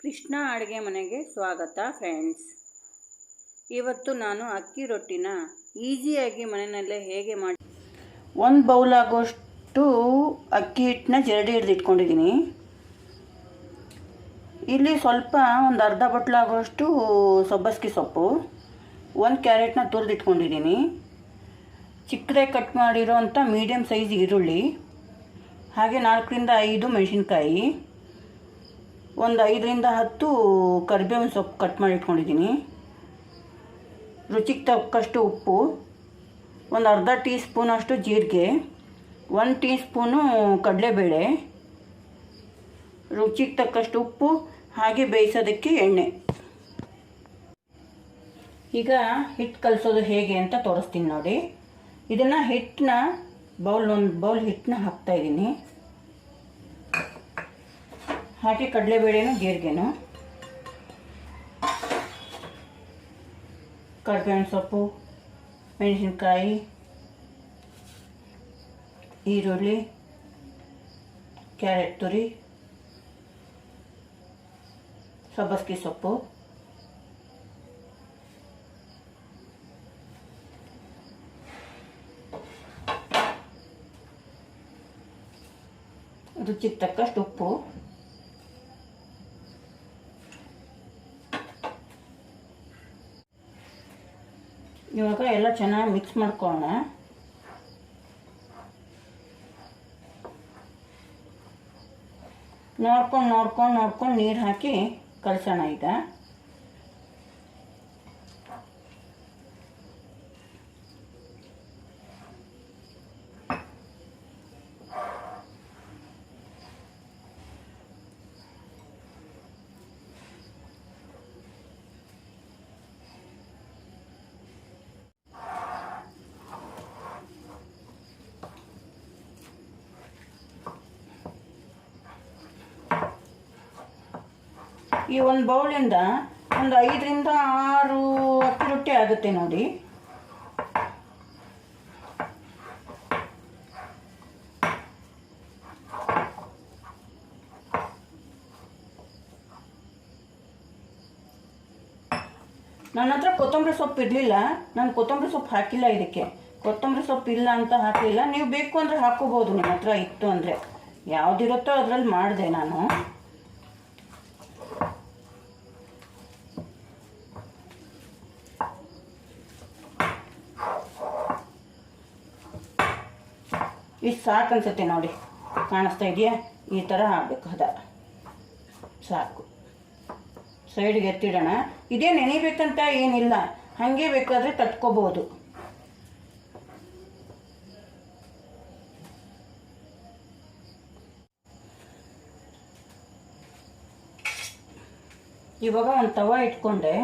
ಕೃಷ್ಣ ಅಡುಗೆ ಮನೆಗೆ ಸ್ವಾಗತ ಫ್ರೆಂಡ್ಸ್. ಇವತ್ತು ನಾನು ಅಕ್ಕಿ ರೊಟ್ಟಿನ ಈಸಿಯಾಗಿ ಮನೆಯಲ್ಲೇ ಹೇಗೆ ಮಾಡಿ ಒಂದು ಬೌಲ್ ಆಗೋಷ್ಟು ಅಕ್ಕಿ ಹಿಟ್ಟನ್ನ ಜರಡಿ ಹಿಡಿದಿಟ್ಕೊಂಡಿದ್ದೀನಿ. ಇಲ್ಲಿ ಸ್ವಲ್ಪ ಒಂದು ಅರ್ಧ ಬಟ್ಲಾಗೋಷ್ಟು ಸಬ್ಬಸಿಗೆ ಸೊಪ್ಪು, ಒಂದು ಕ್ಯಾರೆಟ್ನ ತುರಿದಿಟ್ಕೊಂಡಿದ್ದೀನಿ, ಚಿಕ್ಕದಾಗಿ ಕಟ್ ಮಾಡಿರೋ ಅಂಥ ಮೀಡಿಯಮ್ ಸೈಜ್ ಈರುಳ್ಳಿ, ಹಾಗೆ 4-5 ಮೆಣಸಿನ್ಕಾಯಿ, ಒಂದು 5-10 ಕರಿಬೇವಿನ ಸೊಪ್ಪು ಕಟ್ ಮಾಡಿ ಇಟ್ಕೊಂಡಿದ್ದೀನಿ, ರುಚಿಗೆ ತಕ್ಕಷ್ಟು ಉಪ್ಪು, ಒಂದು ಅರ್ಧ ಟೀ ಸ್ಪೂನಷ್ಟು ಜೀರಿಗೆ, 1 ಟೀ ಸ್ಪೂನು ಕಡಲೆಬೇಳೆ, ರುಚಿಗೆ ತಕ್ಕಷ್ಟು ಉಪ್ಪು, ಹಾಗೆ ಬೇಯಿಸೋದಕ್ಕೆ ಎಣ್ಣೆ. ಈಗ ಹಿಟ್ಟು ಕಲಿಸೋದು ಹೇಗೆ ಅಂತ ತೋರಿಸ್ತೀನಿ ನೋಡಿ. ಇದನ್ನು ಹಿಟ್ಟನ್ನ ಒಂದು ಬೌಲ್ ಹಿಟ್ಟನ್ನ ಹಾಕ್ತಾಯಿದ್ದೀನಿ. ಹಾಗೆ ಕಡಲೆಬೇಳೆನೂ ಜೀರಿಗೆನೂ, ಕರಿಬೇವಿನ ಸೊಪ್ಪು, ಮೆಣಸಿನ್ಕಾಯಿ, ಈರುಳ್ಳಿ, ಕ್ಯಾರೆಟ್ ತುರಿ, ಸಬ್ಬಸಿಗೆ ಸೊಪ್ಪು, ರುಚಿಗೆ ತಕ್ಕಷ್ಟು ಉಪ್ಪು, ಇವಾಗ ಎಲ್ಲ ಚೆನ್ನಾಗಿ ಮಿಕ್ಸ್ ಮಾಡ್ಕೊಳ್ಳೋಣ. ನೋಡ್ಕೊಂಡು ನೀರು ಹಾಕಿ ಕಲಸೋಣ. ಈಗ ಈ ಒಂದು ಬೌಲಿಂದ ಒಂದು 5-6 ಅಕ್ಕಿ ರೊಟ್ಟಿ ಆಗುತ್ತೆ ನೋಡಿ. ನನ್ನ ಹತ್ರ ಕೊತ್ತಂಬರಿ ಸೊಪ್ಪು ಇರಲಿಲ್ಲ, ನಾನು ಕೊತ್ತಂಬರಿ ಸೊಪ್ಪು ಹಾಕಿಲ್ಲ. ಇದಕ್ಕೆ ಕೊತ್ತಂಬರಿ ಸೊಪ್ಪು ಇಲ್ಲ ಅಂತ ಹಾಕಲಿಲ್ಲ. ನೀವು ಬೇಕು ಅಂದರೆ ಹಾಕೋಬೋದು, ನಿಮ್ಮ ಹತ್ರ ಇತ್ತು ಅಂದರೆ. ಯಾವುದಿರುತ್ತೋ ಅದರಲ್ಲಿ ಮಾಡಿದೆ ನಾನು. ಇಷ್ಟು ಸಾಕು ಅನ್ಸುತ್ತೆ ನೋಡಿ, ಕಾಣಿಸ್ತಾ ಇದೆಯಾ? ಈ ಥರ ಆಗಬೇಕು. ಹದ ಸಾಕು. ಸೈಡ್ಗೆ ಎತ್ತಿಡೋಣ. ಇದೇ ನೆನಿಬೇಕಂತ ಏನಿಲ್ಲ, ಹಾಗೆ ಬೇಕಾದರೆ ತಟ್ಕೋಬೋದು. ಇವಾಗ ಒಂದು ತವ ಇಟ್ಕೊಂಡೆ,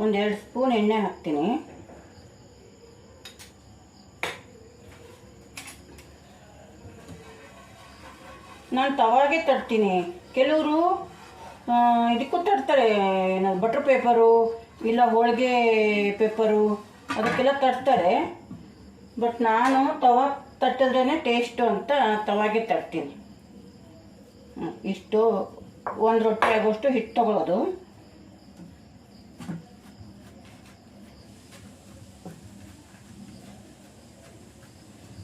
1-2 ಸ್ಪೂನ್ ಎಣ್ಣೆ ಹಾಕ್ತೀನಿ. ನಾನು ತವಾಗೆ ತರ್ತೀನಿ. ಕೆಲವರು ಇದಕ್ಕೂ ತರ್ತಾರೆ, ಬಟರ್ ಪೇಪರು ಇಲ್ಲ ಹೋಳಿಗೆ ಪೇಪರು, ಅದಕ್ಕೆಲ್ಲ ತರ್ತಾರೆ. ಬಟ್ ನಾನು ತವಾ ತಟ್ಟಿದ್ರೇ ಟೇಸ್ಟು ಅಂತ ತವಾಗೆ ತರ್ತೀನಿ. ಇಷ್ಟು 1 ರೊಟ್ಟಿ ಆಗೋಷ್ಟು ಹಿಟ್ಟು ತಗೊಳ್ಳೋದು.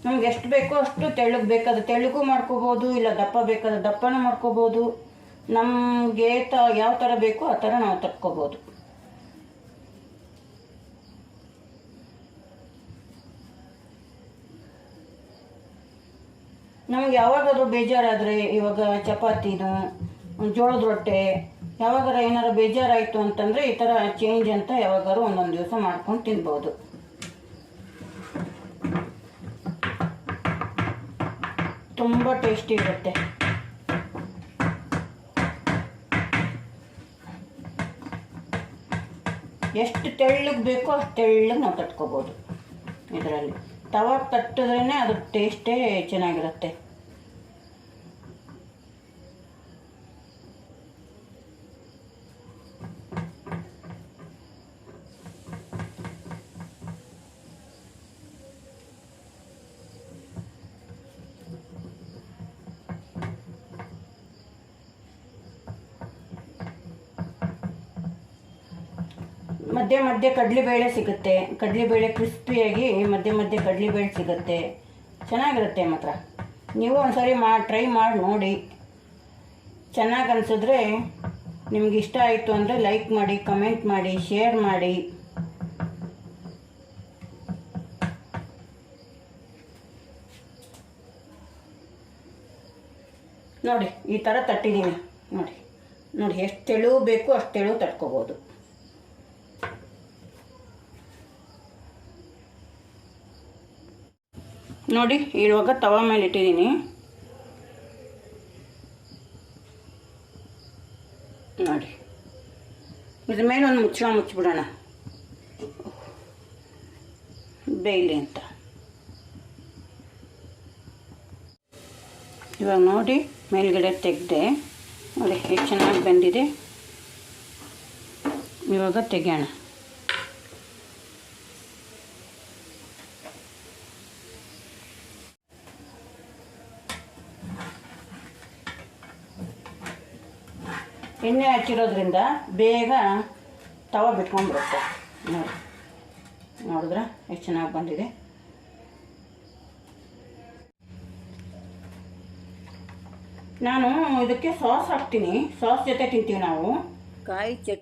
ನಮ್ಗೆ ಎಷ್ಟು ಬೇಕೋ ಅಷ್ಟು ತೆಳ್ಳಗೆ ಬೇಕಾದ್ರೆ ತೆಳ್ಳಗೂ ಮಾಡ್ಕೋಬೋದು, ಇಲ್ಲ ದಪ್ಪ ಬೇಕಾದ್ರೆ ದಪ್ಪನೂ ಮಾಡ್ಕೋಬೋದು. ನಮಗೆ ಯಾವ ಥರ ಬೇಕೋ ಆ ಥರ ನಾವು ತಟ್ಕೋಬೋದು. ನಮ್ಗೆ ಯಾವಾಗಾದ್ರೂ ಬೇಜಾರಾದರೆ, ಇವಾಗ ಚಪಾತಿನೋ ಜೋಳದ ರೊಟ್ಟೆ ಯಾವಾಗಾರ ಏನಾರು ಬೇಜಾರಾಯಿತು ಅಂತಂದರೆ ಈ ಥರ ಚೇಂಜ್ ಅಂತ ಯಾವಾಗಾರು ಒಂದೊಂದು ದಿವಸ ಮಾಡ್ಕೊಂಡು ತಿನ್ಬೋದು. ತುಂಬ ಟೇಸ್ಟಿ ಇರುತ್ತೆ. ಎಷ್ಟು ತೆಳ್ಳಗೆ ಬೇಕೋ ಅಷ್ಟು ತೆಳ್ಳಗೆ ನಾವು ತಟ್ಕೋಬೋದು. ಇದರಲ್ಲಿ ತವಾಗ ತಟ್ಟಿದ್ರೇ ಅದ್ರ ಟೇಸ್ಟೇ ಚೆನ್ನಾಗಿರುತ್ತೆ. ಮಧ್ಯೆ ಮಧ್ಯೆ ಕಡಲೆಬೇಳೆ ಸಿಗುತ್ತೆ, ಕಡಲೆಬೇಳೆ ಕ್ರಿಸ್ಪಿಯಾಗಿ ಮಧ್ಯೆ ಮಧ್ಯೆ ಕಡಲೆಬೇಳೆ ಸಿಗುತ್ತೆ, ಚೆನ್ನಾಗಿರುತ್ತೆ ಮಾತ್ರ. ನೀವು ಒಂದ್ಸರಿ ಟ್ರೈ ಮಾಡಿ ನೋಡಿ. ಚೆನ್ನಾಗಿ ಅನಿಸಿದ್ರೆ, ನಿಮ್ಗೆ ಇಷ್ಟ ಆಯಿತು ಅಂದರೆ ಲೈಕ್ ಮಾಡಿ, ಕಮೆಂಟ್ ಮಾಡಿ, ಶೇರ್ ಮಾಡಿ. ನೋಡಿ ಈ ಥರ ತಟ್ಟಿದ್ದೀನಿ. ನೋಡಿ ನೋಡಿ ಎಷ್ಟು ತೆಳು ಬೇಕು ಅಷ್ಟು ತೆಳು ತಟ್ಕೋಬೋದು. ನೋಡಿ ಇವಾಗ ತವಾ ಮೇಲೆ ಇಟ್ಟಿದ್ದೀನಿ. ನೋಡಿ ಇದ್ರ ಮೇಲೆ ಒಂದು ಮುಚ್ಚಳ ಮುಚ್ಚಿಬಿಡೋಣ ಬೇಯಲಿ ಅಂತ. ಇವಾಗ ನೋಡಿ ಮೇಲ್ಗಡೆ ತೆಗೆದೆ. ನೋಡಿ ಎಷ್ಟು ಚೆನ್ನಾಗಿ ಬಂದಿದೆ. ಇವಾಗ ತೆಗೆಯೋಣ. ಎಣ್ಣೆ ಹಚ್ಚಿರೋದ್ರಿಂದ ಬೇಗ ತವ ಬಿಟ್ಕೊಂಡ್ಬಿಡುತ್ತೆ. ನೋಡಿ ನೋಡಿದ್ರೆ ಎಷ್ಟು ಚೆನ್ನಾಗಿ ಬಂದಿದೆ. ನಾನು ಇದಕ್ಕೆ ಸಾಸ್ ಹಾಕ್ತೀನಿ. ಸಾಸ್ ಜೊತೆ ತಿಂತೀವಿ ನಾವು. ಕಾಯಿ ಚಟ್ನಿ